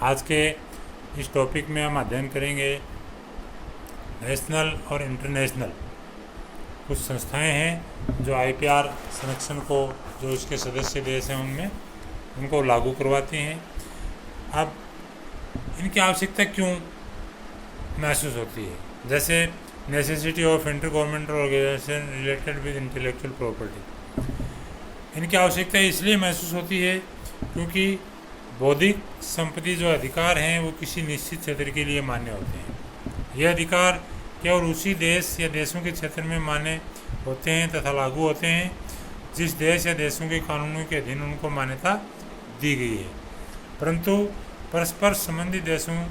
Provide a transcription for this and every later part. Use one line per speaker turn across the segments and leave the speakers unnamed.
आज के इस टॉपिक में हम अध्ययन करेंगे नेशनल और इंटरनेशनल कुछ संस्थाएं हैं जो आईपीआर संरक्षण को, जो इसके सदस्य देश हैं उनमें, उनको लागू करवाती हैं। अब इनकी आवश्यकता क्यों महसूस होती है? जैसे necessity of intergovernmental organisation related with intellectual property. इनकी आवश्यकता इसलिए महसूस होती है क्योंकि बौद्धिक संपत्ति जो अधिकार हैं वो किसी निश्चित क्षेत्र के लिए मान्य होते हैं। यह अधिकार केवल उसी देश या देशों के क्षेत्र में मान्य होते हैं तथा लागू होते हैं जिस देश या देशों के कानूनों के अधीन उनको मान्यता दी गई है। परंतु परस्पर संबंधित देशों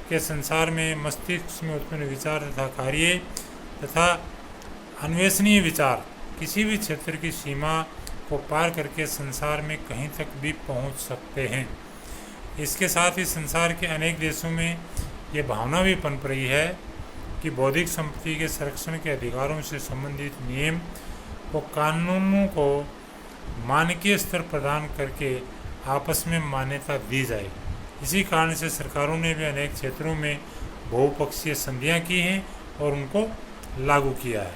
के संसार में मस्तिष्क में उत्पन्न विचार तथा कार्य तथा अन्वेषणीय विचार किसी भी क्षेत्र की सीमा को पार करके संसार में कहीं तक भी पहुंच सकते हैं। इसके साथ ही संसार के अनेक देशों में ये भावना भी पनप रही है कि बौद्धिक संपत्ति के संरक्षण के अधिकारों से संबंधित नियम व कानूनों को मानकीय स्तर प्रदान करके आपस में मान्यता दी जाए। इसी कारण से सरकारों ने भी अनेक क्षेत्रों में बहुपक्षीय संधियां की हैं और उनको लागू किया है,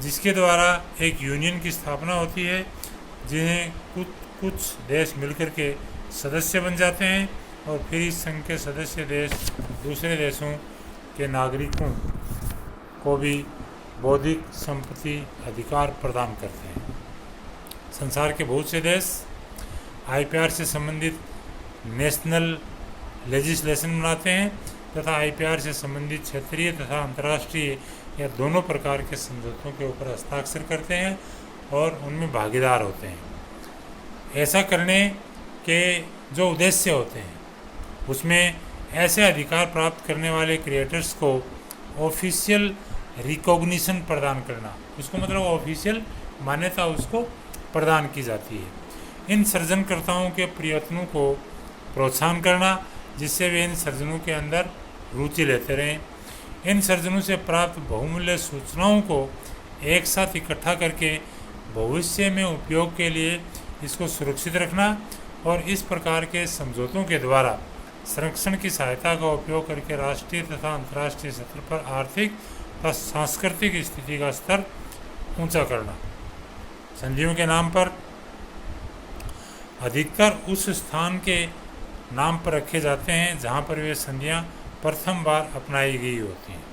जिसके द्वारा एक यूनियन की स्थापना होती है जिन्हें कुछ देश मिलकर के सदस्य बन जाते हैं और फिर इस संघ के सदस्य देश दूसरे देशों के नागरिकों को भी बौद्धिक संपत्ति अधिकार प्रदान करते हैं। संसार के बहुत से देश आईपीआर से संबंधित नेशनल लेजिस्लेशन बनाते हैं तथा आईपीआर से संबंधित क्षेत्रीय तथा अंतर्राष्ट्रीय या दोनों प्रकार के समझौतों के ऊपर हस्ताक्षर करते हैं और उनमें भागीदार होते हैं। ऐसा करने के जो उद्देश्य होते हैं उसमें ऐसे अधिकार प्राप्त करने वाले क्रिएटर्स को ऑफिशियल रिकॉग्निशन प्रदान करना, उसको मतलब ऑफिशियल मान्यता उसको प्रदान की जाती है। इन सृजनकर्ताओं के प्रयत्नों को प्रोत्साहन करना जिससे वे इन सर्जनों के अंदर रुचि लेते रहें। इन सर्जनों से प्राप्त बहुमूल्य सूचनाओं को एक साथ इकट्ठा करके भविष्य में उपयोग के लिए इसको सुरक्षित रखना और इस प्रकार के समझौतों के द्वारा संरक्षण की सहायता का उपयोग करके राष्ट्रीय तथा अंतर्राष्ट्रीय स्तर पर आर्थिक तथा सांस्कृतिक स्थिति का स्तर ऊंचा करना। संधियों के नाम पर अधिकतर उस स्थान के नाम पर रखे जाते हैं जहां पर वे संधियां प्रथम बार अपनाई गई होती हैं।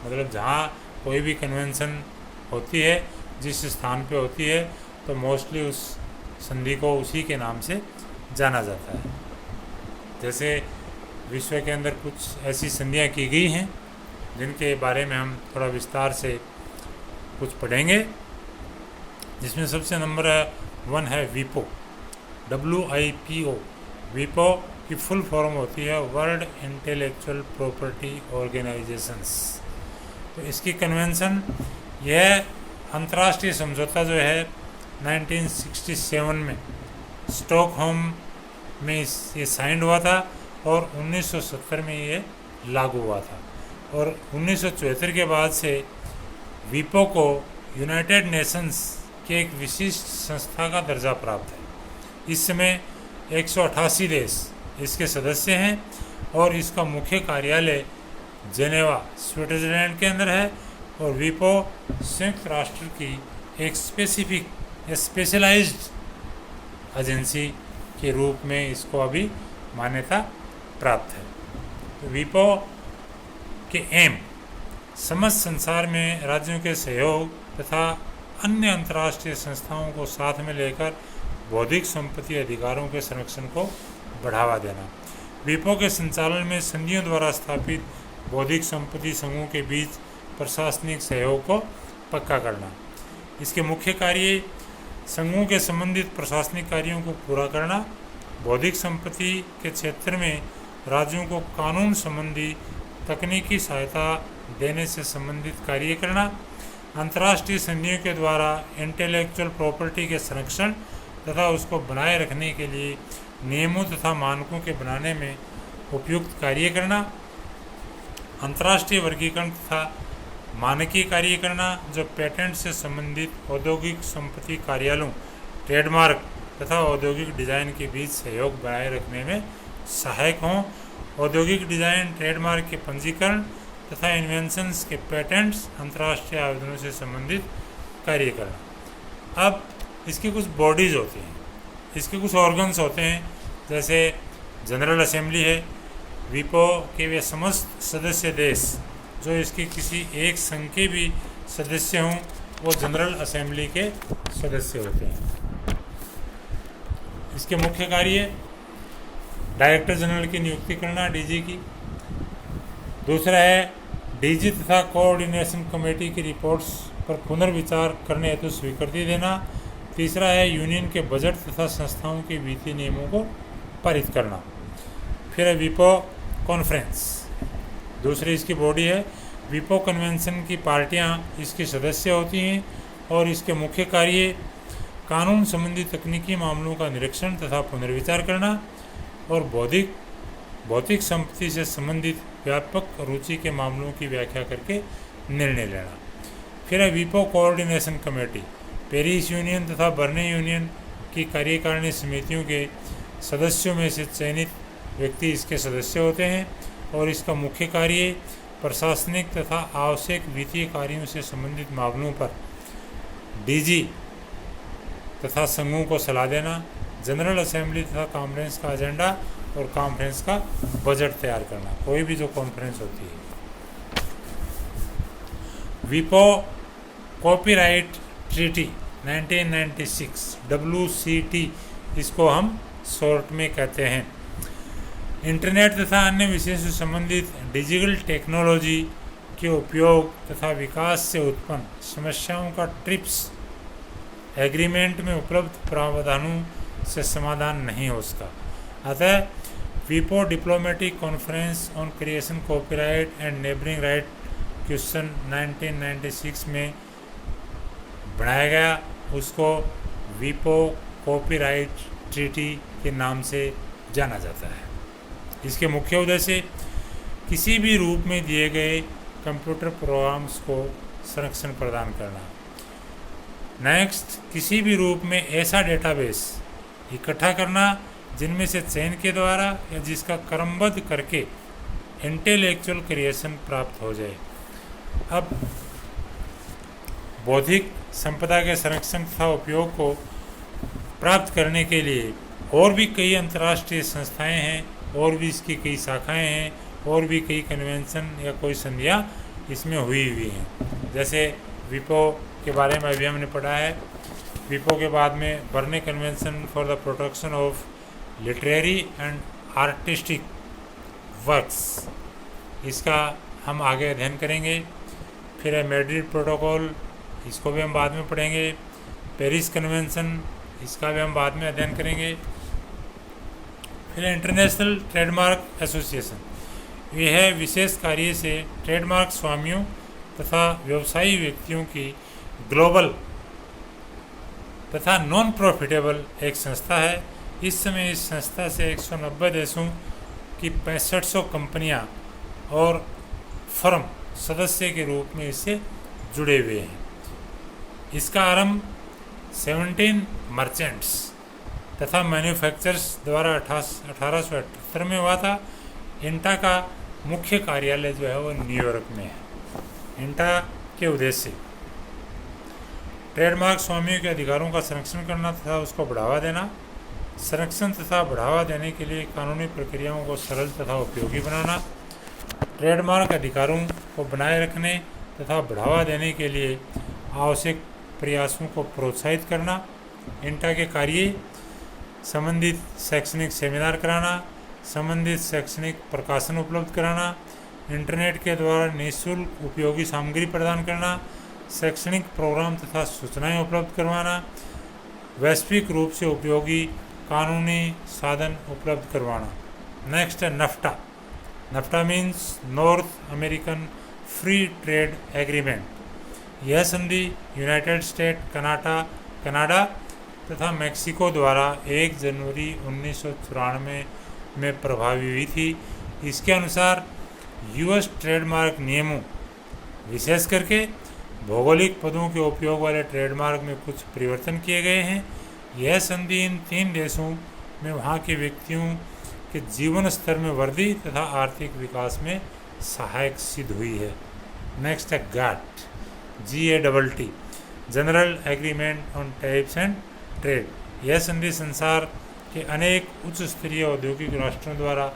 मतलब जहां कोई भी कन्वेंशन होती है, जिस स्थान पे होती है, तो मोस्टली उस संधि को उसी के नाम से जाना जाता है। जैसे विश्व के अंदर कुछ ऐसी संधियां की गई हैं जिनके बारे में हम थोड़ा विस्तार से कुछ पढ़ेंगे, जिसमें सबसे नंबर 1 है वीपो, WIPO। वीपो की फुल फॉर्म होती है वर्ल्ड इंटेलेक्चुअल प्रॉपर्टी ऑर्गेनाइजेशंस। तो इसकी कन्वेंशन, यह अंतर्राष्ट्रीय समझौता जो है 1967 में स्टॉकहोम में ये साइन हुआ था और 1970 में ये लागू हुआ था और 1974 के बाद से वीपो को यूनाइटेड नेशंस के एक विशिष्ट संस्था का दर्जा प्राप्त है। इस समय 188 देश इसके सदस्य हैं और इसका मुख्य कार्यालय जेनेवा, स्विट्जरलैंड के अंदर है और वीपो संयुक्त राष्ट्र की एक स्पेशलाइज्ड एजेंसी के रूप में इसको अभी मान्यता प्राप्त है। तो वीपो के एम समस्त संसार में राज्यों के सहयोग तथा अन्य अंतर्राष्ट्रीय संस्थाओं को साथ में लेकर बौद्धिक संपत्ति अधिकारों के संरक्षण को बढ़ावा देना। वीपो के संचालन में संधियों द्वारा स्थापित बौद्धिक संपत्ति समूह के बीच प्रशासनिक सहयोग को पक्का करना। इसके मुख्य कार्य संघों के संबंधित प्रशासनिक कार्यों को पूरा करना, बौद्धिक संपत्ति के क्षेत्र में राज्यों को कानून संबंधी तकनीकी सहायता देने से संबंधित कार्य करना, अंतर्राष्ट्रीय संधियों के द्वारा इंटेलेक्चुअल प्रॉपर्टी के संरक्षण तथा उसको बनाए रखने के लिए नियमों तथा मानकों के बनाने में उपयुक्त कार्य करना, अंतर्राष्ट्रीय वर्गीकरण तथा मानकीय कार्य करना जो पेटेंट से संबंधित औद्योगिक संपत्ति कार्यालयों, ट्रेडमार्क तथा औद्योगिक डिजाइन के बीच सहयोग बनाए रखने में सहायक हों औद्योगिक डिजाइन, ट्रेडमार्क के पंजीकरण तथा इन्वेंशंस के पेटेंट्स, अंतर्राष्ट्रीय आवेदनों से संबंधित कार्य करना। अब इसकी कुछ बॉडीज़ होती हैं, इसके कुछ ऑर्गन्स होते हैं, जैसे जनरल असेंबली है। विपो के वे समस्त सदस्य देश जो इसके किसी एक संघ के भी सदस्य हों वो जनरल असेंबली के सदस्य होते हैं। इसके मुख्य कार्य डायरेक्टर जनरल की नियुक्ति करना डीजी की। दूसरा है डीजी तथा कोऑर्डिनेशन कमेटी की रिपोर्ट्स पर पुनर्विचार करने हेतु स्वीकृति देना। तीसरा है यूनियन के बजट तथा संस्थाओं के वित्तीय नियमों को पारित करना। फिर है विपो कॉन्फ्रेंस, दूसरी इसकी बॉडी है। विपो कन्वेंशन की पार्टियां इसके सदस्य होती हैं और इसके मुख्य कार्य कानून संबंधी तकनीकी मामलों का निरीक्षण तथा पुनर्विचार करना और भौतिक संपत्ति से संबंधित व्यापक रुचि के मामलों की व्याख्या करके निर्णय लेना। फिर है विपो कोऑर्डिनेशन कमेटी, पेरिस यूनियन तथा बर्ने यूनियन की कार्यकारिणी समितियों के सदस्यों में से चयनित व्यक्ति इसके सदस्य होते हैं और इसका मुख्य कार्य प्रशासनिक तथा आवश्यक वित्तीय कार्यों से संबंधित मामलों पर डीजी तथा संघों को सलाह देना, जनरल असेंबली तथा कॉन्फ्रेंस का एजेंडा और कॉन्फ्रेंस का बजट तैयार करना, कोई भी जो कॉन्फ्रेंस होती है। विपो कॉपीराइट ट्रीटी 1996 WCT इसको हम शॉर्ट में कहते हैं। इंटरनेट तथा अन्य विषयों से संबंधित डिजिटल टेक्नोलॉजी के उपयोग तथा विकास से उत्पन्न समस्याओं का ट्रिप्स एग्रीमेंट में उपलब्ध प्रावधानों से समाधान नहीं हो सका। अतः विपो diplomatic conference on creation copyright and neighbouring right question 1996 में बनाया गया, उसको विपो कॉपीराइट ट्रीटी के नाम से जाना जाता है। इसके मुख्य उद्देश्य किसी भी रूप में दिए गए कंप्यूटर प्रोग्राम्स को संरक्षण प्रदान करना। नेक्स्ट, किसी भी रूप में ऐसा डेटाबेस इकट्ठा करना जिनमें से चयन के द्वारा या जिसका क्रमबद्ध करके इंटेलेक्चुअल क्रिएशन प्राप्त हो जाए। अब बौद्धिक संपदा के संरक्षण तथा उपयोग को प्राप्त करने के लिए और भी कई अंतर्राष्ट्रीय संस्थाएं हैं और भी इसकी कई शाखाएं हैं और भी कई कन्वेंशन या कोई संधियां इसमें हुई हैं। जैसे विपो के बारे में अभी हमने पढ़ा है। विपो के बाद में Berne convention for the protection of literary and artistic works, इसका हम आगे अध्ययन करेंगे। फिर है मैड्रिड प्रोटोकॉल, इसको भी हम बाद में पढ़ेंगे। पेरिस कन्वेंशन, इसका भी हम बाद में अध्ययन करेंगे। फिर इंटरनेशनल ट्रेडमार्क एसोसिएशन, यह है विशेष कार्य से ट्रेडमार्क स्वामियों तथा व्यवसायी व्यक्तियों की ग्लोबल तथा नॉन प्रॉफिटेबल एक संस्था है। इस समय इस संस्था से 190 देशों की 6500 कंपनियां और फर्म सदस्य के रूप में इससे जुड़े हुए हैं। इसका आरंभ 17 मर्चेंट्स तथा मैन्युफैक्चरर्स द्वारा 1878 में हुआ था। इंटा का मुख्य कार्यालय जो है वो न्यूयॉर्क में है। इंटा के उद्देश्य ट्रेडमार्क स्वामियों के अधिकारों का संरक्षण करना तथा उसको बढ़ावा देना, संरक्षण तथा बढ़ावा देने के लिए कानूनी प्रक्रियाओं को सरल तथा उपयोगी बनाना, ट्रेडमार्क अधिकारों को बनाए रखने तथा बढ़ावा देने के लिए आवश्यक प्रयासों को प्रोत्साहित करना। इंटा के कार्य संबंधित शैक्षणिक सेमिनार कराना, संबंधित शैक्षणिक प्रकाशन उपलब्ध कराना, इंटरनेट के द्वारा निःशुल्क उपयोगी सामग्री प्रदान करना, शैक्षणिक प्रोग्राम तथा सूचनाएं उपलब्ध करवाना, वैश्विक रूप से उपयोगी कानूनी साधन उपलब्ध करवाना। नेक्स्ट है NAFTA. NAFTA means North American free trade agreement. यह संधि यूनाइटेड स्टेट, कनाडा तथा मैक्सिको द्वारा 1 जनवरी 1994 में प्रभावी हुई थी। इसके अनुसार यूएस ट्रेडमार्क नियमों, विशेष करके भौगोलिक पदों के उपयोग वाले ट्रेडमार्क में कुछ परिवर्तन किए गए हैं। यह संधि इन 3 देशों में वहाँ के व्यक्तियों कि जीवन स्तर में वृद्धि तथा आर्थिक विकास में सहायक सिद्ध हुई है। नेक्स्ट है GATT, GATT, general agreement on tariffs and trade. यह संधि संसार के अनेक उच्च स्तरीय औद्योगिक राष्ट्रों द्वारा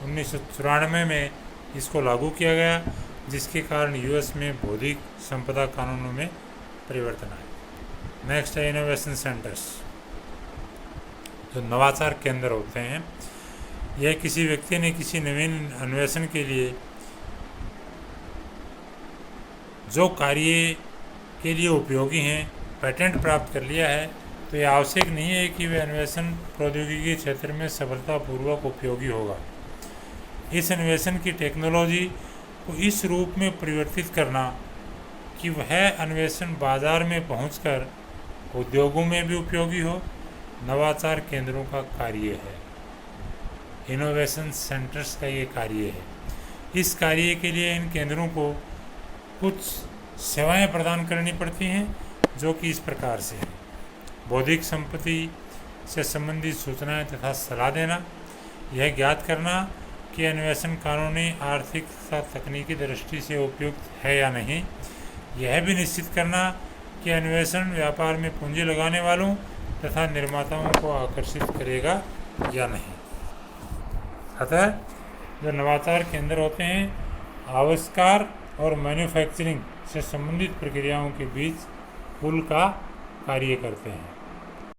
1994 में इसको लागू किया गया, जिसके कारण यूएस में बौद्धिक संपदा कानूनों में परिवर्तन आया। नेक्स्ट है इनोवेशन सेंटर्स, जो नवाचार केंद्र होते हैं। यह किसी व्यक्ति ने किसी नवीन अन्वेषण के लिए जो कार्य के लिए उपयोगी हैं पेटेंट प्राप्त कर लिया है, तो यह आवश्यक नहीं है कि वह अन्वेषण प्रौद्योगिकी क्षेत्र में सफलतापूर्वक उपयोगी होगा। इस अन्वेषण की टेक्नोलॉजी को इस रूप में परिवर्तित करना कि वह अन्वेषण बाजार में पहुंचकर उद्योगों में भी उपयोगी हो, नवाचार केंद्रों का कार्य है। इनोवेशन सेंटर्स का ये कार्य है। इस कार्य के लिए इन केंद्रों को कुछ सेवाएं प्रदान करनी पड़ती हैं, जो कि इस प्रकार से हैं। बौद्धिक संपत्ति से संबंधित सूचनाएं तथा सलाह देना, यह ज्ञात करना कि अन्वेषण कानूनी, आर्थिक तथा तकनीकी दृष्टि से उपयुक्त है या नहीं, यह भी निश्चित करना कि अन्वेषण व्यापार में पूंजी लगाने वालों तथा निर्माताओं को आकर्षित करेगा या नहीं। अतः जो नवाचार केंद्र होते हैं, आविष्कार और मैन्युफैक्चरिंग से संबंधित प्रक्रियाओं के बीच पुल का कार्य करते हैं।